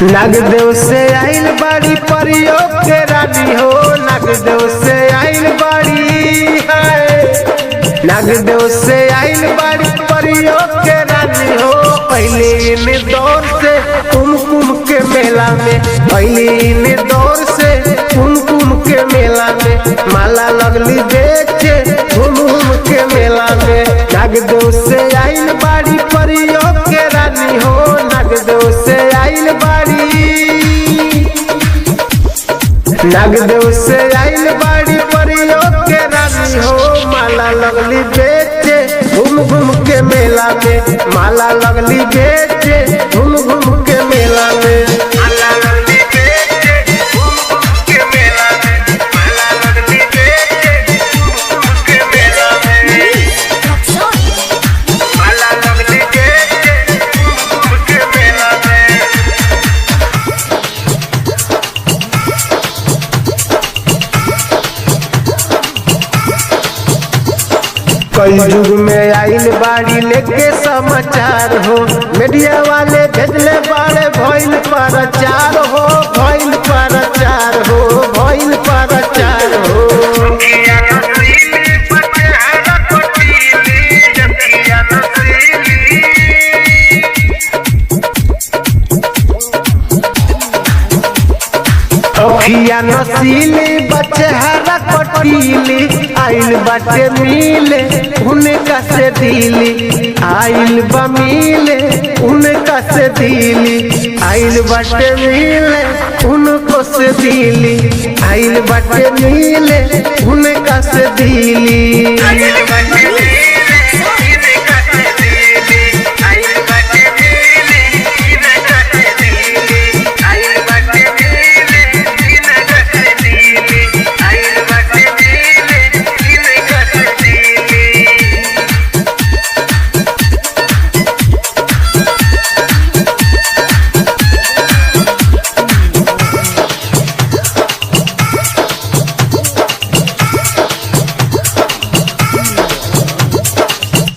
नागदेव से आइल बाड़ी परियो के रानी हो। नागदेव से आइल बाड़ी है। नागदेव से आइल बाड़ी परियो के रानी हो। पहले इन दौर से कुमकुम के मेला में, पहले इन दौर से कुमकुम के मेला में माला लगली बेचे घूम घूम के मेला में। नागदेव से आइल बाड़ी परियो के रानी हो। नागदेव से आइल बाड़ी, नागदेव से आइल बाड़ी परियो के रानी हो। माला लगली बेचे घूम घूम के मेला में, माला लगली बेचे घूम घूम के मेला में। माला लगली बेचे घूम घूम के मेला में, माला लगली बेचे घूम घूम के मेला में। माला लगली बेचे घूम घूम के मेला में। कई युग में आइल बाड़ी लेके समाचार हो। मीडिया वाले भेजले बाड़े भइल प्रचार हो, भइल प्रचार हो, भइल प्रचार हो। अखिया नसीली बचहरा कटीली आइल बाटे मिले उनका से दिली, आइल बा मिले उनका से दिली, आइल बाटे मिले उनको से दिली, आइल बाटे मिले उनका से दिली।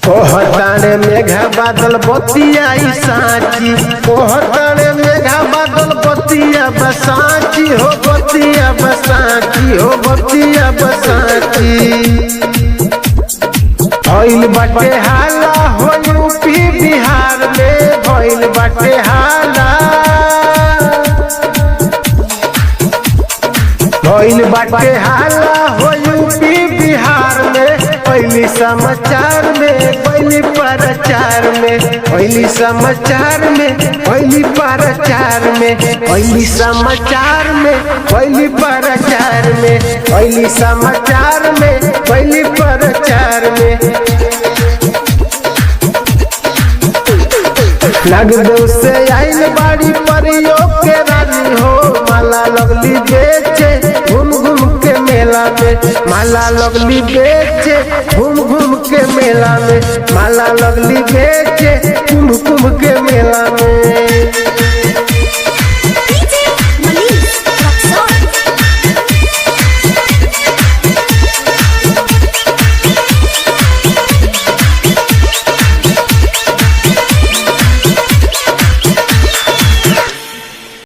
ओहतारे मेघा बादल बतियाई साची, ओहतारे मेघा बादल बतिया बसाची हो, बतिया बसाची हो, बतिया बसाची। भइल बाटे हाला हो यूपी बिहार में, भइल बाटे हाला, भइल बाटे हाला हो यूपी बिहार में। पहली समाचार में, पहली प्रचार में, पहली समाचार में, पहली प्रचार में, पहली समाचार में, पहली प्रचार में, पहली समाचार में, पहली प्रचार में। नागदेव से आइल बाड़ी परियो के रानी हो। माला लगली बेचे घूम घूम के मेला में, माला लगली बेचे घूम घूम के मेला में, माला लगली बेचे घूम घूम के मेला में।